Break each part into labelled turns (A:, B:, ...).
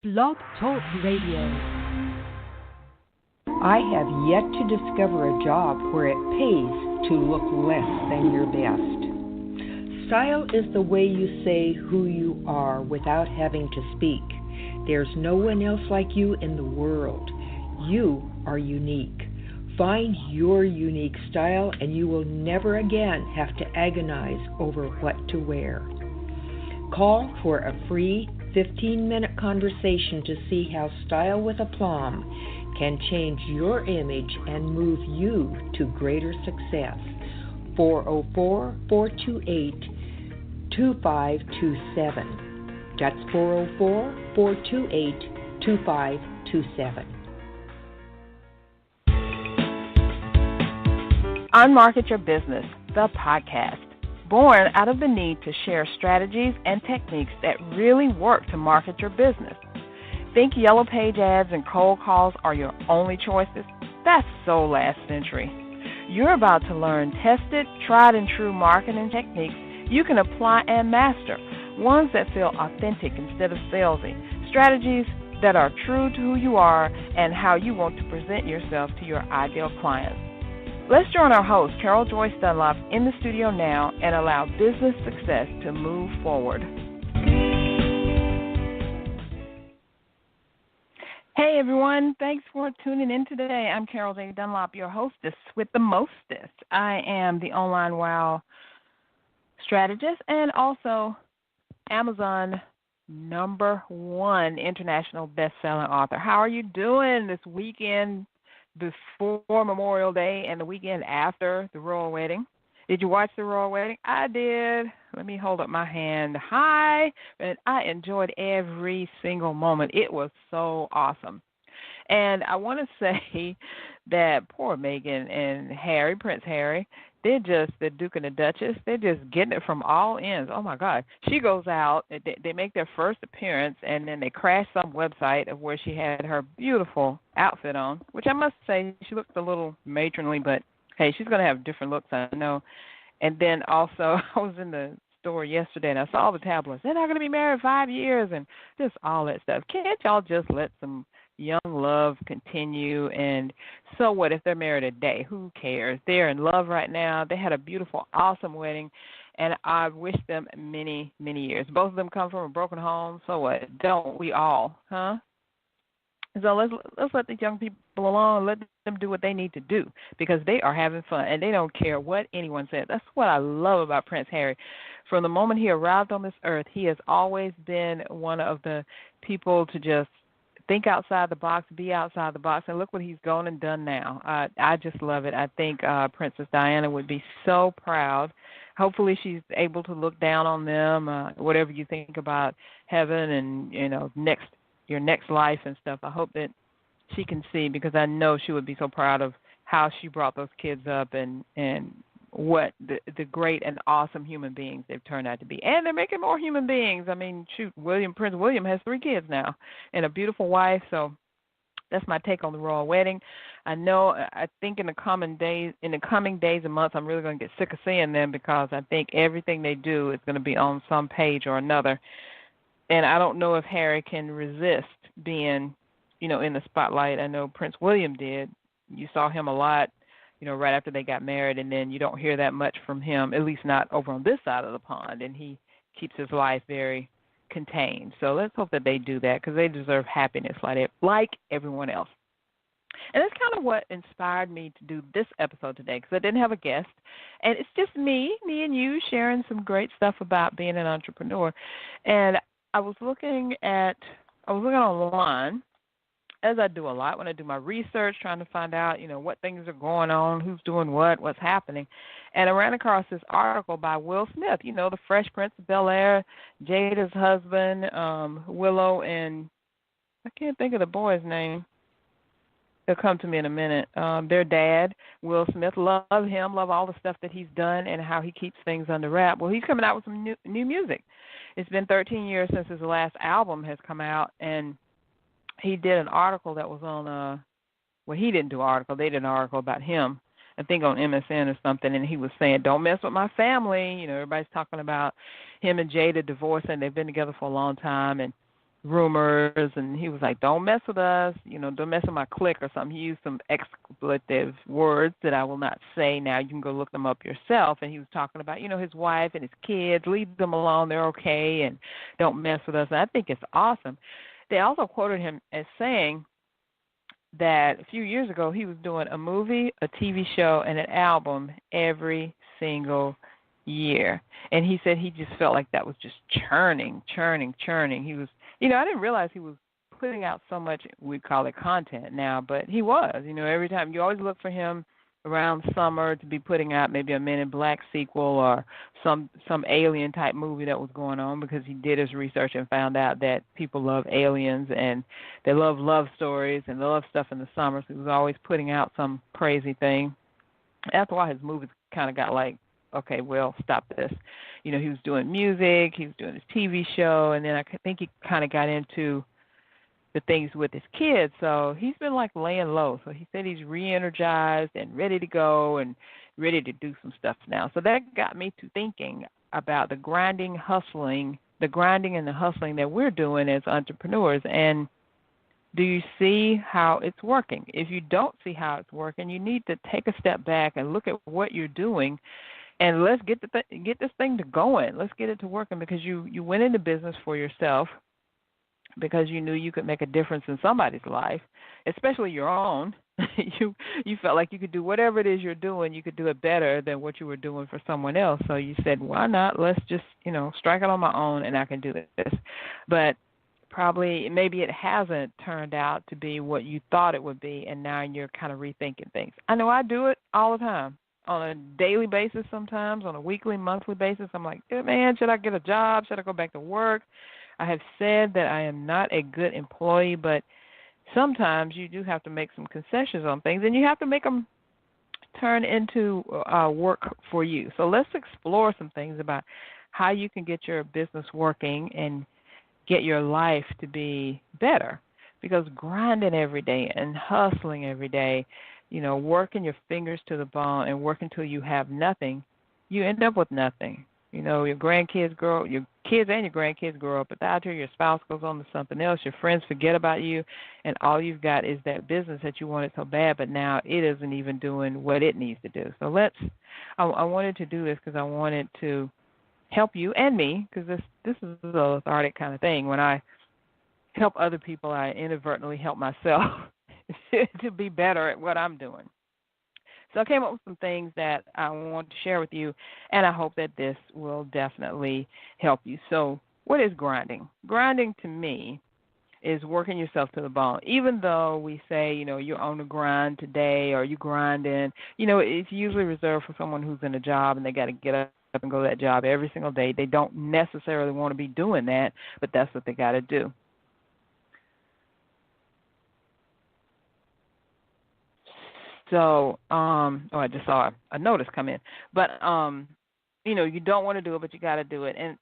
A: Blog Talk Radio.
B: I have yet to discover a job where it pays to look less than your best. Style is the way you say who you are without having to speak. There's no one else like you in the world. You are unique. Find your unique style and you will never again have to agonize over what to wear. Call for a free 15-minute conversation to see how Style with Aplomb can change your image and move you to greater success. 404-428-2527. That's 404-428-2527.
C: Unmarket Your Business, the podcast, born out of the need to share strategies and techniques that really work to market your business. Think Yellow Page ads and cold calls are your only choices? That's so last century. You're about to learn tested, tried and true marketing techniques you can apply and master, ones that feel authentic instead of salesy, strategies that are true to who you are and how you want to present yourself to your ideal clients. Let's join our host, Carol Joyce Dunlop, in the studio now and allow business success to move forward. Hey, everyone. Thanks for tuning in today. I'm Carol J. Dunlop, your hostess with the mostest. I am the online WOW strategist and also Amazon #1 international best-selling author. How are you doing this weekend before Memorial Day and the weekend after the royal wedding? Did you watch the royal wedding? I did. Let me hold up my hand high. And I enjoyed every single moment. It was so awesome. And I want to say that poor Meghan and Harry, Prince Harry, they're just the Duke and the Duchess. They're just getting it from all ends. Oh, my God. She goes out. They make their first appearance, and then they crash some website of where she had her beautiful outfit on, which I must say she looked a little matronly, but, hey, she's going to have different looks, I know. And then also I was in the store yesterday, and I saw the tabloids. They're not going to be married 5 years and just all that stuff. Can't y'all just let some young love continue? And so what if they're married a day? Who cares? They're in love right now. They had a beautiful, awesome wedding, and I wish them many, many years. Both of them come from a broken home. So what? Don't we all, huh? So let's let the young people alone. Let them do what they need to do because they are having fun, and they don't care what anyone says. That's what I love about Prince Harry. From the moment he arrived on this earth, he has always been one of the people to just think outside the box, be outside the box, and look what he's gone and done now. I just love it. I think Princess Diana would be so proud. Hopefully she's able to look down on them, whatever you think about heaven and, your next life and stuff. I hope that she can see, because I know she would be so proud of how she brought those kids up and what the great and awesome human beings they've turned out to be. And they're making more human beings. I mean, shoot, Prince William has 3 kids now and a beautiful wife. So that's my take on the royal wedding. I think in the coming days and months, I'm really going to get sick of seeing them because I think everything they do is going to be on some page or another. And I don't know if Harry can resist being, in the spotlight. I know Prince William did. You saw him a lot, right after they got married, and then you don't hear that much from him, at least not over on this side of the pond, and he keeps his life very contained. So let's hope that they do that because they deserve happiness like everyone else. And that's kind of what inspired me to do this episode today because I didn't have a guest, and it's just me and you sharing some great stuff about being an entrepreneur. And I was looking online, as I do a lot when I do my research, trying to find out, what things are going on, who's doing what's happening. And I ran across this article by Will Smith, the Fresh Prince of Bel-Air, Jada's husband, Willow, and I can't think of the boy's name. It'll come to me in a minute. Their dad, Will Smith, love him, love all the stuff that he's done and how he keeps things under wrap. Well, he's coming out with some new music. It's been 13 years since his last album has come out, and he did an article that was on, he didn't do an article. They did an article about him, I think on MSN or something, and he was saying, don't mess with my family. Everybody's talking about him and Jada divorcing. They've been together for a long time, and rumors, and he was like, don't mess with us, don't mess with my clique or something. He used some expletive words that I will not say now. You can go look them up yourself. And he was talking about, his wife and his kids, leave them alone, they're okay, and don't mess with us. And I think it's awesome. They also quoted him as saying that a few years ago he was doing a movie, a TV show, and an album every single year. And he said he just felt like that was just churning. He was, I didn't realize he was putting out so much, we call it content now, but he was. Every time you always look for him around summer to be putting out maybe a Men in Black sequel or some alien type movie that was going on, because he did his research and found out that people love aliens and they love stories and they love stuff in the summer. So he was always putting out some crazy thing. After a while, his movies kind of got like, okay, well, stop this. He was doing music, he was doing his TV show, and then I think he kind of got into the things with his kids. So he's been like laying low. So he said he's re-energized and ready to go and ready to do some stuff now. So that got me to thinking about the grinding and the hustling that we're doing as entrepreneurs. And do you see how it's working? If you don't see how it's working, you need to take a step back and look at what you're doing. And let's get this thing to going. Let's get it to working, because you went into business for yourself because you knew you could make a difference in somebody's life, especially your own. You felt like you could do whatever it is you're doing, you could do it better than what you were doing for someone else. So you said, why not? Let's just, strike it on my own and I can do this. But maybe it hasn't turned out to be what you thought it would be, and now you're kind of rethinking things. I know I do it all the time. On a daily basis sometimes, on a weekly, monthly basis. I'm like, man, should I get a job? Should I go back to work? I have said that I am not a good employee, but sometimes you do have to make some concessions on things, and you have to make them turn into work for you. So let's explore some things about how you can get your business working and get your life to be better, because grinding every day and hustling every day, working your fingers to the bone and working until you have nothing, you end up with nothing. Your kids and your grandkids grow up without you, your spouse goes on to something else, your friends forget about you, and all you've got is that business that you wanted so bad, but now it isn't even doing what it needs to do. So I wanted to do this because I wanted to help you and me, because this is a cathartic kind of thing. When I help other people, I inadvertently help myself to be better at what I'm doing. So I came up with some things that I want to share with you, and I hope that this will definitely help you. So what is grinding? Grinding to me is working yourself to the bone. Even though we say, you're on the grind today or you grinding, it's usually reserved for someone who's in a job and they got to get up and go to that job every single day. They don't necessarily want to be doing that, but that's what they got to do. So, I just saw a notice come in. But, you don't want to do it, but you got to do it. And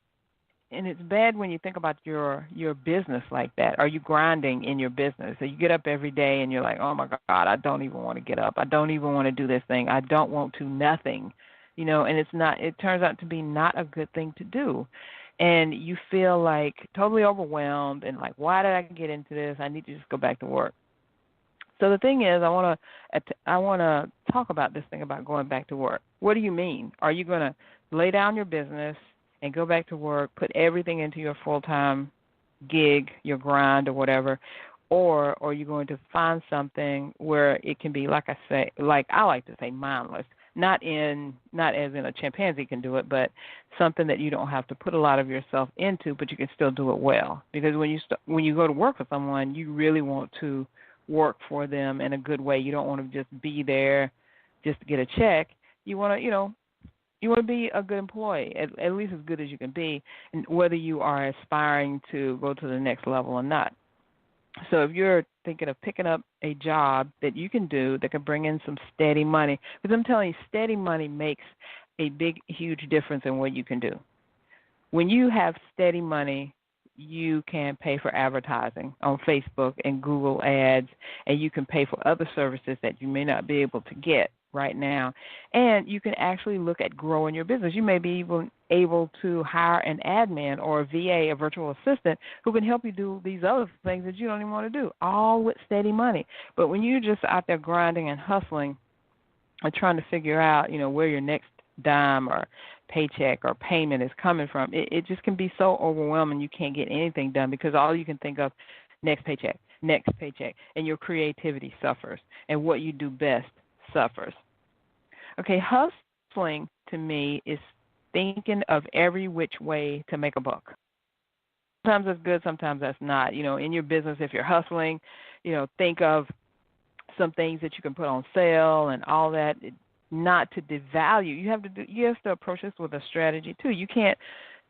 C: it's bad when you think about your business like that. Are you grinding in your business? So you get up every day and you're like, oh, my God, I don't even want to get up. I don't even want to do this thing. I don't want to nothing. And it turns out to be not a good thing to do. And you feel like totally overwhelmed and like, why did I get into this? I need to just go back to work. So the thing is, I want to talk about this thing about going back to work. What do you mean? Are you going to lay down your business and go back to work, put everything into your full-time gig, your grind or whatever, or are you going to find something where it can be, like I like to say, mindless? Not as in a chimpanzee can do it, but something that you don't have to put a lot of yourself into, but you can still do it well. Because when you go to work with someone, you really want to work for them in a good way. You don't want to just be there just to get a check. You want to be a good employee, at least as good as you can be, and whether you are aspiring to go to the next level or not. So if you're thinking of picking up a job that you can do that can bring in some steady money, because I'm telling you, steady money makes a big, huge difference in what you can do. When you have steady money, you can pay for advertising on Facebook and Google ads, and you can pay for other services that you may not be able to get right now. And you can actually look at growing your business. You may be even able to hire an admin or a VA, a virtual assistant, who can help you do these other things that you don't even want to do, all with steady money. But when you're just out there grinding and hustling and trying to figure out, where your next dime or paycheck or payment is coming from, it just can be so overwhelming you can't get anything done because all you can think of, next paycheck, and your creativity suffers, and what you do best suffers. Okay, hustling to me is thinking of every which way to make a buck. Sometimes that's good, sometimes that's not. In your business, if you're hustling, think of some things that you can put on sale and all that. Not to devalue. You have to approach this with a strategy too. You can't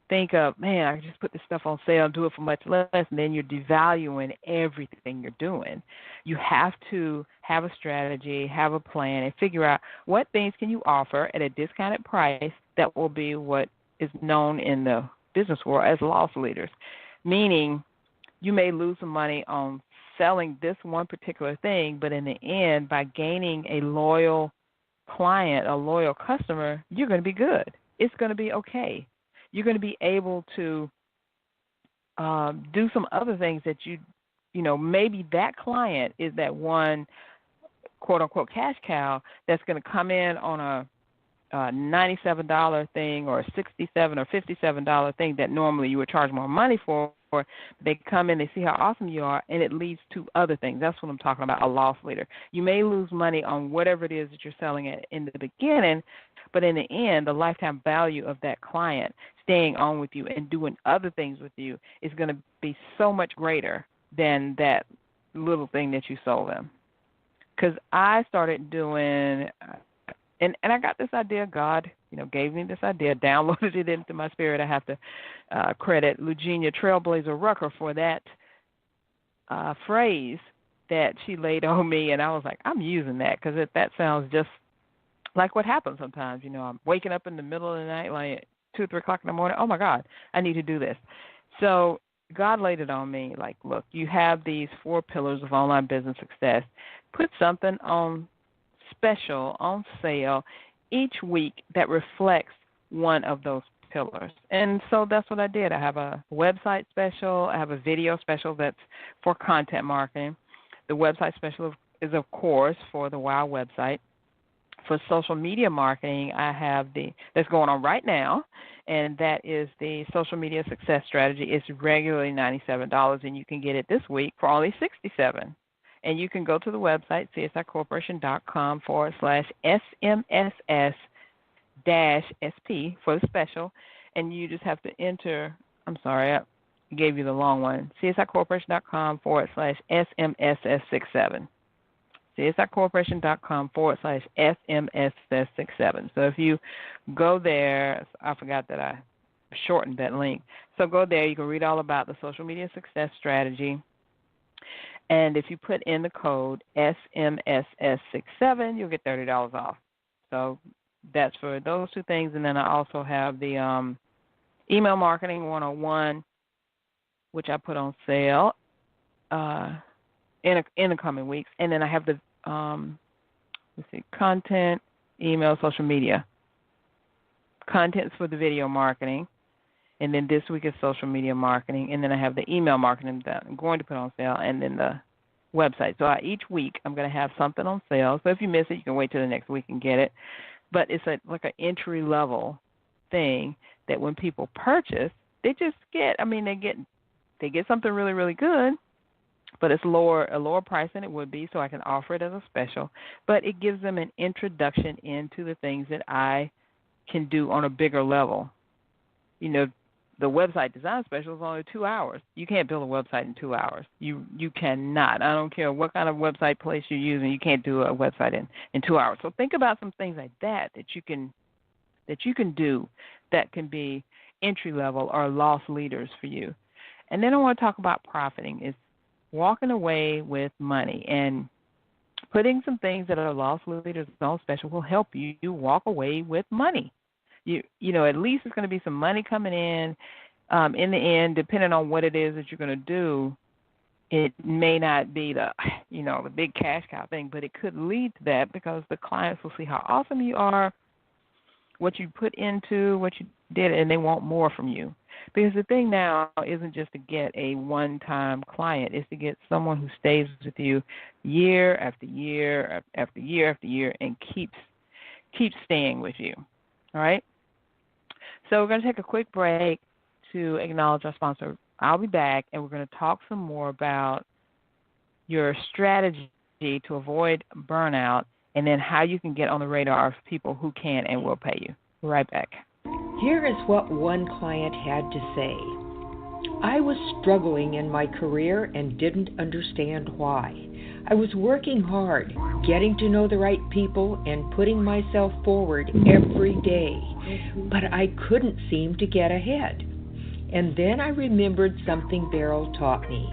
C: think of, man, I can just put this stuff on sale and do it for much less, and then you're devaluing everything you're doing. You have to have a strategy, have a plan, and figure out what things can you offer at a discounted price that will be what is known in the business world as loss leaders, meaning you may lose some money on selling this one particular thing, but in the end, by gaining a loyal client, a loyal customer, you're going to be good. It's going to be okay. You're going to be able to do some other things that maybe that client is that one quote-unquote cash cow that's going to come in on a $97 thing or a $67 or $57 thing that normally you would charge more money for. They come in, they see how awesome you are, and it leads to other things. That's what I'm talking about, a loss leader. You may lose money on whatever it is that you're selling at in the beginning, but in the end, the lifetime value of that client staying on with you and doing other things with you is going to be so much greater than that little thing that you sold them. Because I started doing, and I got this idea, God, gave me this idea, downloaded it into my spirit. I have to credit Lugenia Trailblazer Rucker for that phrase that she laid on me, and I was like, I'm using that because that sounds just like what happens sometimes. I'm waking up in the middle of the night, like 2 or 3 o'clock in the morning. Oh, my God, I need to do this. So God laid it on me, like, look, you have these 4 pillars of online business success. Put something on special, on sale, each week that reflects one of those pillars. And so that's what I did. I have a website special. I have a video special that's for content marketing. The website special is, of course, for the WOW website. For social media marketing, I have that's going on right now, and that is the social media success strategy. It's regularly $97, and you can get it this week for only $67. And you can go to the website, CSIcorporation.com/SMSS-SP for the special, and you just have to enter, I'm sorry, I gave you the long one, CSIcorporation.com/SMSS67. CSIcorporation.com/SMSS67. So if you go there, I forgot that I shortened that link. So go there. You can read all about the social media success strategy. And if you put in the code SMSS67, you'll get $30 off. So that's for those 2 things. And then I also have the email marketing 101, which I put on sale in the coming weeks. And then I have the content, email, social media. Content's for the video marketing. And then this week is social media marketing. And then I have the email marketing that I'm going to put on sale, and then the website. So each week I'm going to have something on sale. So if you miss it, you can wait till the next week and get it. But it's like an entry-level thing that when people purchase, they just get, they get something really, really good, but it's a lower price than it would be, so I can offer it as a special. But it gives them an introduction into the things that I can do on a bigger level. The website design special is only 2 hours. You can't build a website in 2 hours. You cannot. I don't care what kind of website place you're using. You can't do a website in 2 hours. So think about some things like that you can do that can be entry level or loss leaders for you. And then I want to talk about profiting. Is walking away with money, and putting some things that are loss leaders on special will help you walk away with money. You at least it's going to be some money coming in the end, depending on what it is that you're going to do. It may not be the big cash cow thing, but it could lead to that because the clients will see how awesome you are, what you put into, what you did, and they want more from you. Because the thing now isn't just to get a one-time client. It's to get someone who stays with you year after year after year after year and keeps staying with you. All right? So we're going to take a quick break to acknowledge our sponsor. I'll be back, and we're going to talk some more about your strategy to avoid burnout and then how you can get on the radar of people who can and will pay you. We're right back.
B: Here is what one client had to say. I was struggling in my career and didn't understand why. I was working hard, getting to know the right people, and putting myself forward every day, but I couldn't seem to get ahead. And then I remembered something Beryl taught me.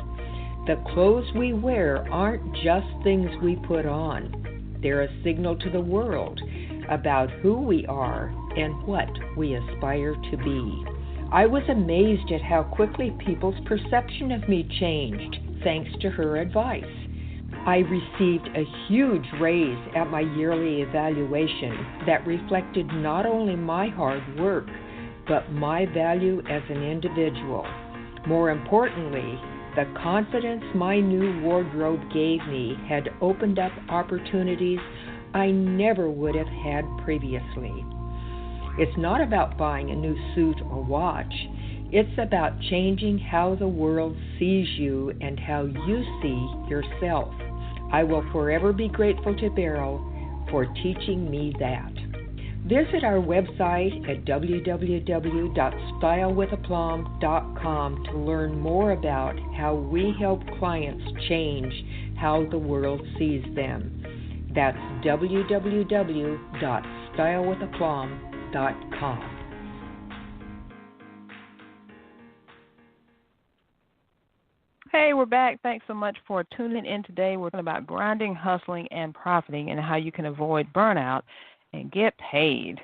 B: The clothes we wear aren't just things we put on. They're a signal to the world about who we are and what we aspire to be. I was amazed at how quickly people's perception of me changed thanks to her advice. I received a huge raise at my yearly evaluation that reflected not only my hard work, but my value as an individual. More importantly, the confidence my new wardrobe gave me had opened up opportunities I never would have had previously. It's not about buying a new suit or watch. It's about changing how the world sees you and how you see yourself. I will forever be grateful to Beryl for teaching me that. Visit our website at www.stylewithaplomb.com to learn more about how we help clients change how the world sees them. That's www.stylewithaplomb.com.
C: Hey, we're back. Thanks so much for tuning in today. We're talking about grinding, hustling, and profiting and how you can avoid burnout and get paid.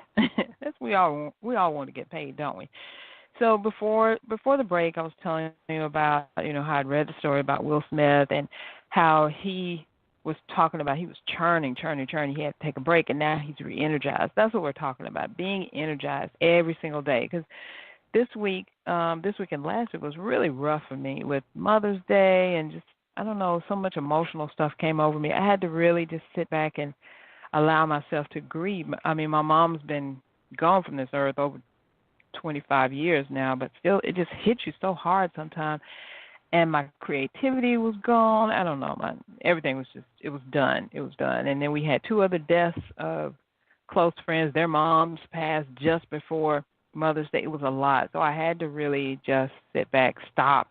C: we all want to get paid, don't we? So before the break, I was telling you about how I'd read the story about Will Smith and how he was talking about he was churning. He had to take a break, and now he's re-energized. That's what we're talking about, being energized every single day. Because this week and last week was really rough for me with Mother's Day and just, I don't know, so much emotional stuff came over me. I had to really just sit back and allow myself to grieve. I mean, my mom's been gone from this earth over 25 years now, but still it just hits you so hard sometimes. And my creativity was gone. I don't know. Everything was it was done. It was done. And then we had 2 other deaths of close friends. Their moms passed just before Mother's Day. It was a lot. So I had to really just sit back, stop,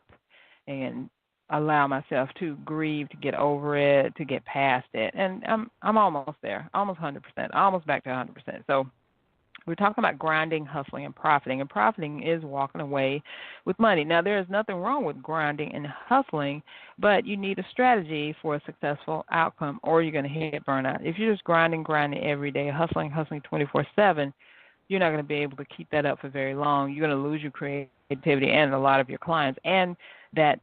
C: and allow myself to grieve, to get over it, to get past it. And I'm almost there, almost 100%, almost back to 100%. So we're talking about grinding, hustling, and profiting. And profiting is walking away with money. Now, there is nothing wrong with grinding and hustling, but you need a strategy for a successful outcome, or you're going to hit burnout. If you're just grinding every day, hustling 24/7, you're not going to be able to keep that up for very long. You're going to lose your creativity and a lot of your clients, and that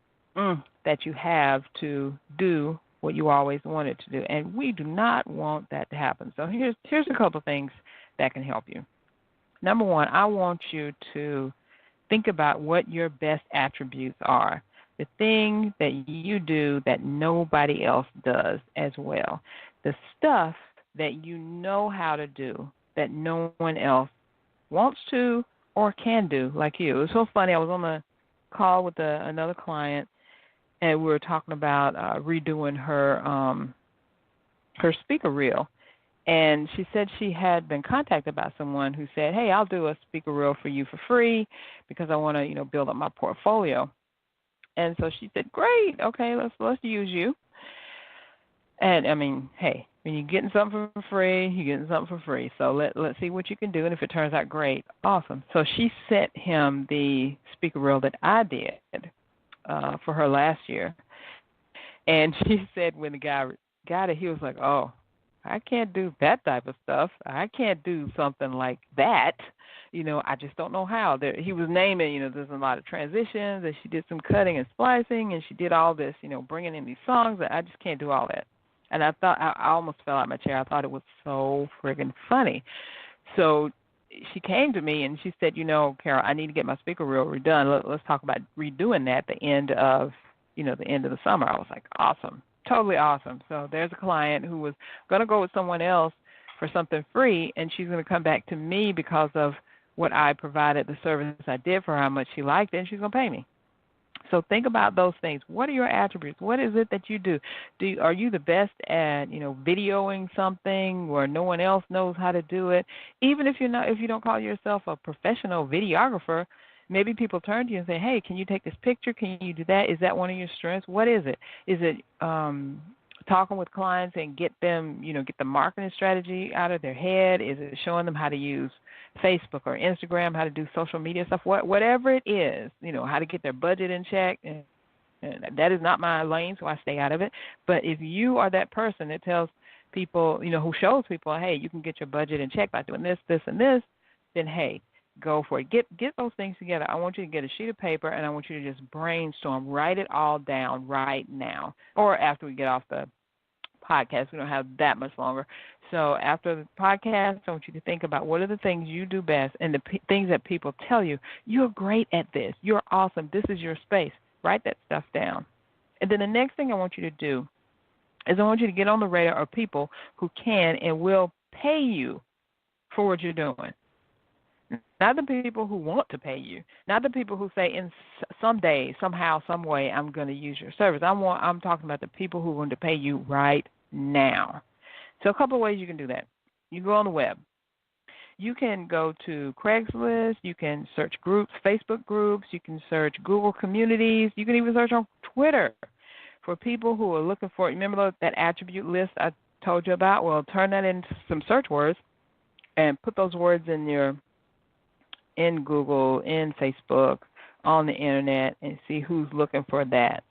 C: you have to do what you always wanted to do. And we do not want that to happen. So here's a couple of things that can help you. Number one, I want you to think about what your best attributes are, the thing that you do that nobody else does as well, the stuff that you know how to do that no one else wants to or can do like you. It was so funny. I was on a call with another client, and we were talking about redoing her speaker reel. And she said she had been contacted by someone who said, hey, I'll do a speaker reel for you for free because I want to, build up my portfolio. And so she said, great, okay, let's use you. And, I mean, hey, when you're getting something for free, you're getting something for free. So let's see what you can do, and if it turns out great, awesome. So she sent him the speaker reel that I did for her last year. And she said when the guy got it, he was like, oh, I can't do that type of stuff. I can't do something like that. I just don't know how. He was naming, there's a lot of transitions, and she did some cutting and splicing, and she did all this, bringing in these songs. I just can't do all that. And I thought, I almost fell out of my chair. I thought it was so friggin' funny. So she came to me and she said, Carol, I need to get my speaker reel redone. Let's talk about redoing that at the end of, the end of the summer. I was like, awesome, totally awesome. So there's a client who was going to go with someone else for something free, and she's going to come back to me because of what I provided, the service I did for her, how much she liked it, and she's going to pay me. So think about those things. What are your attributes? What is it that you do? Are you the best at, videoing something where no one else knows how to do it? Even if you don't call yourself a professional videographer, maybe people turn to you and say, "Hey, can you take this picture? Can you do that? Is that one of your strengths? What is it? Is it talking with clients and get them, get the marketing strategy out of their head? Is it showing them how to use Facebook or Instagram, how to do social media stuff, whatever it is, how to get their budget in check. And that is not my lane, so I stay out of it. But if you are that person that tells people, who shows people, hey, you can get your budget in check by doing this, this, and this, then, hey, go for it. Get those things together. I want you to get a sheet of paper, and I want you to just brainstorm, write it all down right now, or after we get off the podcast. We don't have that much longer. So after the podcast, I want you to think about what are the things you do best and the things that people tell you. You're great at this. You're awesome. This is your space. Write that stuff down. And then the next thing I want you to do is I want you to get on the radar of people who can and will pay you for what you're doing. Not the people who want to pay you. Not the people who say, in some day, somehow, some way, I'm going to use your service. I'm talking about the people who want to pay you right now. So a couple of ways you can do that. You go on the web. You can go to Craigslist. You can search groups, Facebook groups. You can search Google communities. You can even search on Twitter for people who are looking for, remember that attribute list I told you about? Well, turn that into some search words and put those words in Google, in Facebook, on the Internet, and see who's looking for that.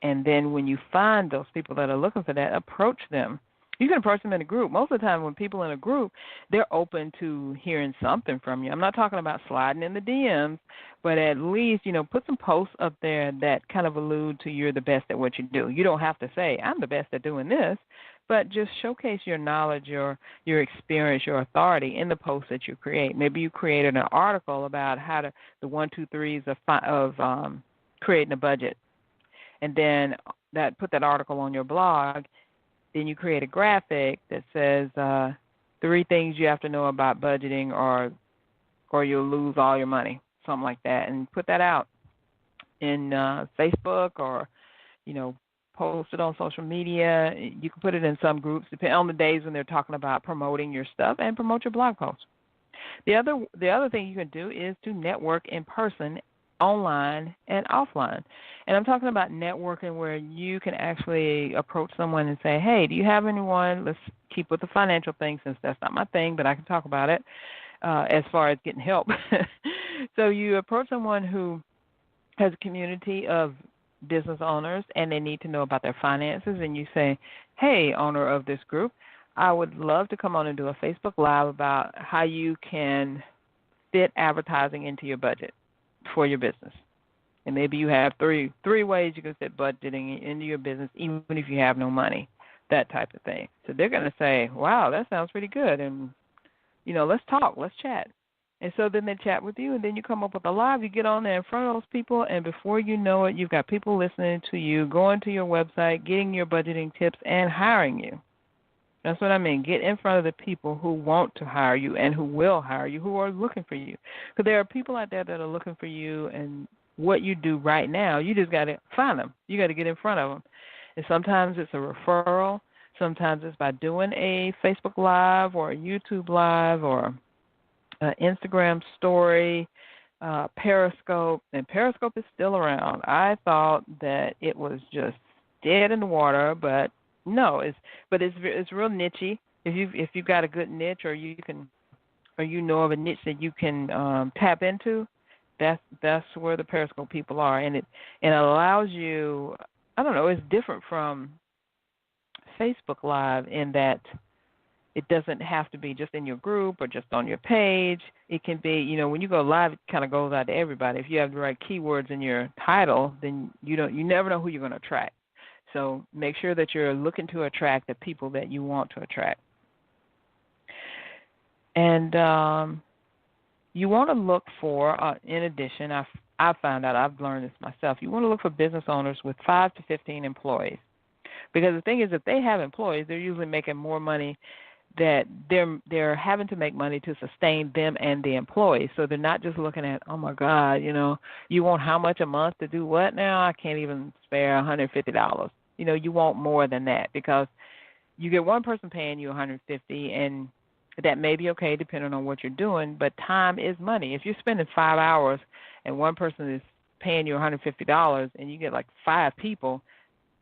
C: And then when you find those people that are looking for that, approach them. You can approach them in a group. Most of the time when people in a group, they're open to hearing something from you. I'm not talking about sliding in the DMs, but at least, put some posts up there that kind of allude to you're the best at what you do. You don't have to say, I'm the best at doing this, but just showcase your knowledge, your experience, your authority in the posts that you create. Maybe you created an article about how to, the 1, 2, 3s of creating a budget. And then put that article on your blog. Then you create a graphic that says 3 things you have to know about budgeting, or you'll lose all your money, something like that, and put that out in Facebook, or post it on social media. You can put it in some groups, depending on the days when they're talking about promoting your stuff, and promote your blog post. The other thing you can do is to network in person, online and offline. And I'm talking about networking where you can actually approach someone and say, hey, do you have anyone? Let's keep with the financial thing since that's not my thing, but I can talk about it as far as getting help. So you approach someone who has a community of business owners and they need to know about their finances, and you say, hey, owner of this group, I would love to come on and do a Facebook Live about how you can fit advertising into your budget for your business. And maybe you have three ways you can fit budgeting into your business, even if you have no money, that type of thing. So they're going to say, wow, that sounds pretty good. And, let's talk, let's chat. And so then they chat with you, and then you come up with a live. You get on there in front of those people, and before you know it, you've got people listening to you, going to your website, getting your budgeting tips, and hiring you. That's what I mean. Get in front of the people who want to hire you and who will hire you, who are looking for you. Because there are people out there that are looking for you and what you do right now. You just got to find them. You got to get in front of them. And sometimes it's a referral. Sometimes it's by doing a Facebook Live or a YouTube Live or an Instagram story, Periscope. And Periscope is still around. I thought that it was just dead in the water, but no, it's real niche-y. If you've got a good niche, or you know of a niche that you can tap into, that's where the Periscope people are, and it allows you. I don't know. It's different from Facebook Live in that it doesn't have to be just in your group or just on your page. It can be, when you go live, it kind of goes out to everybody. If you have the right keywords in your title, then you never know who you're going to attract. So make sure that you're looking to attract the people that you want to attract. And you want to look for, in addition, I've found out, I've learned this myself, you want to look for business owners with 5 to 15 employees. Because the thing is, if they have employees, they're usually making more money that they're having to make money to sustain them and the employees. So they're not just looking at, oh, my God, you want how much a month to do what now? I can't even spare $150. You want more than that because you get one person paying you $150, and that may be okay depending on what you're doing, but time is money. If you're spending 5 hours and one person is paying you $150 and you get like 5 people,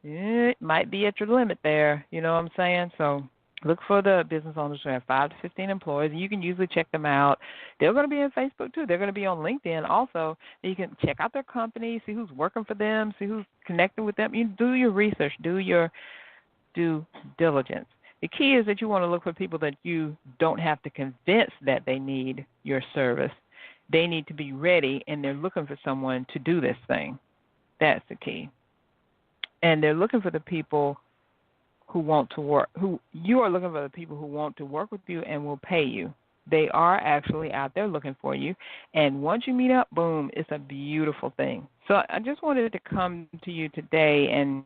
C: it might be at your limit there. You know what I'm saying? So look for the business owners who have 5 to 15 employees. You can usually check them out. They're going to be on Facebook, too. They're going to be on LinkedIn also. You can check out their company, see who's working for them, see who's connected with them. You do your research, do your due diligence. The key is that you want to look for people that you don't have to convince that they need your service. They need to be ready, and they're looking for someone to do this thing. That's the key. And they're looking for the people who want to work, you are looking for the people who want to work with you and will pay you. They are actually out there looking for you. And once you meet up, boom, it's a beautiful thing. So I just wanted to come to you today and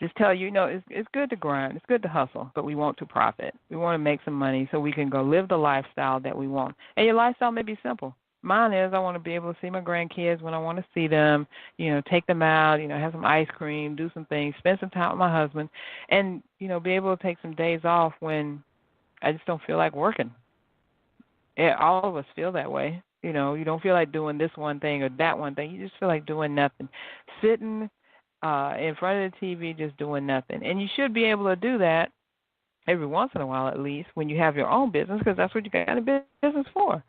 C: just tell you, it's good to grind. It's good to hustle, but we want to profit. We want to make some money so we can go live the lifestyle that we want. And your lifestyle may be simple. Mine is I want to be able to see my grandkids when I want to see them, take them out, have some ice cream, do some things, spend some time with my husband, and, be able to take some days off when I just don't feel like working. All of us feel that way. You don't feel like doing this one thing or that one thing. You just feel like doing nothing. Sitting in front of the TV just doing nothing. And you should be able to do that every once in a while at least when you have your own business because that's what you got a business for.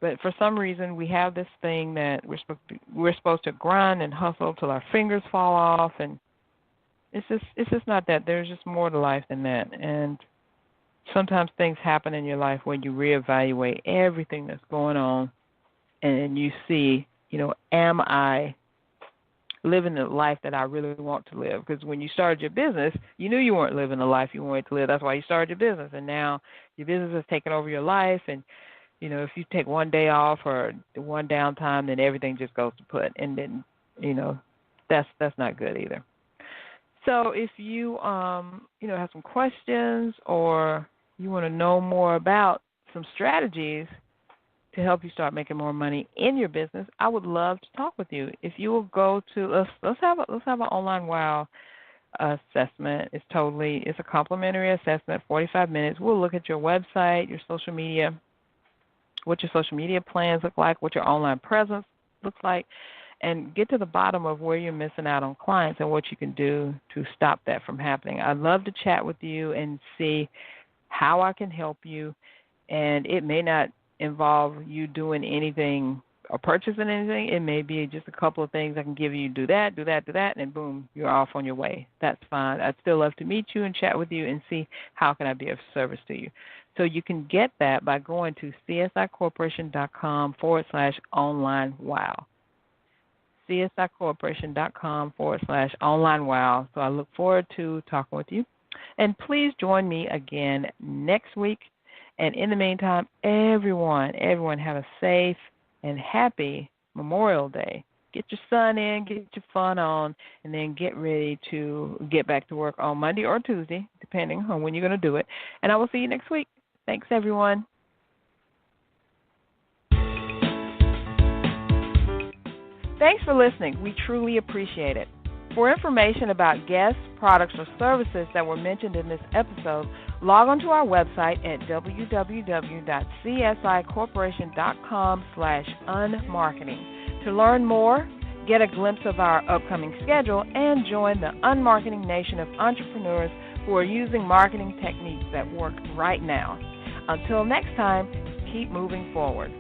C: But for some reason, we have this thing that we're supposed to grind and hustle till our fingers fall off, and it's just not that. There's just more to life than that. And sometimes things happen in your life where you reevaluate everything that's going on, and you see, am I living the life that I really want to live? Because when you started your business, you knew you weren't living the life you wanted to live. That's why you started your business, and now your business has taken over your life, and if you take one day off or one downtime, then everything just goes to put. And then, that's not good either. So if you, have some questions or you want to know more about some strategies to help you start making more money in your business, I would love to talk with you. If you will go to, let's have an online WOW assessment. It's a complimentary assessment, 45 minutes. We'll look at your website, your social media, what your social media plans look like, what your online presence looks like, and get to the bottom of where you're missing out on clients and what you can do to stop that from happening. I'd love to chat with you and see how I can help you, and it may not involve you doing anything or purchasing anything. It may be just a couple of things I can give you. Do that, and then boom, you're off on your way. That's fine. I'd still love to meet you and chat with you and see how can I be of service to you. So you can get that by going to csicorporation.com/online wow. csicorporation.com/online wow. So I look forward to talking with you. And please join me again next week. And in the meantime, everyone have a safe and happy Memorial Day. Get your sun in, get your fun on, and then get ready to get back to work on Monday or Tuesday, depending on when you're going to do it. And I will see you next week. Thanks, everyone. Thanks for listening. We truly appreciate it. For information about guests, products, or services that were mentioned in this episode, log on to our website at www.csicorporation.com/unmarketing. To learn more, get a glimpse of our upcoming schedule, and join the unmarketing nation of entrepreneurs who are using marketing techniques that work right now. Until next time, keep moving forward.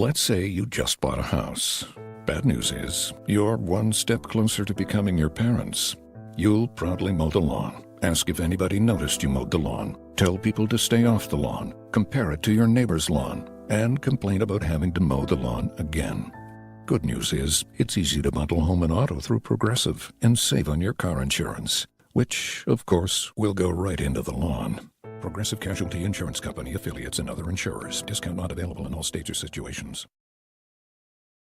D: Let's say you just bought a house. Bad news is, you're one step closer to becoming your parents. You'll proudly mow the lawn, ask if anybody noticed you mowed the lawn, tell people to stay off the lawn, compare it to your neighbor's lawn, and complain about having to mow the lawn again. Good news is, it's easy to bundle home and auto through Progressive and save on your car insurance, which, of course, will go right into the lawn. Progressive Casualty Insurance Company, affiliates, and other insurers. Discount not available in all states or situations.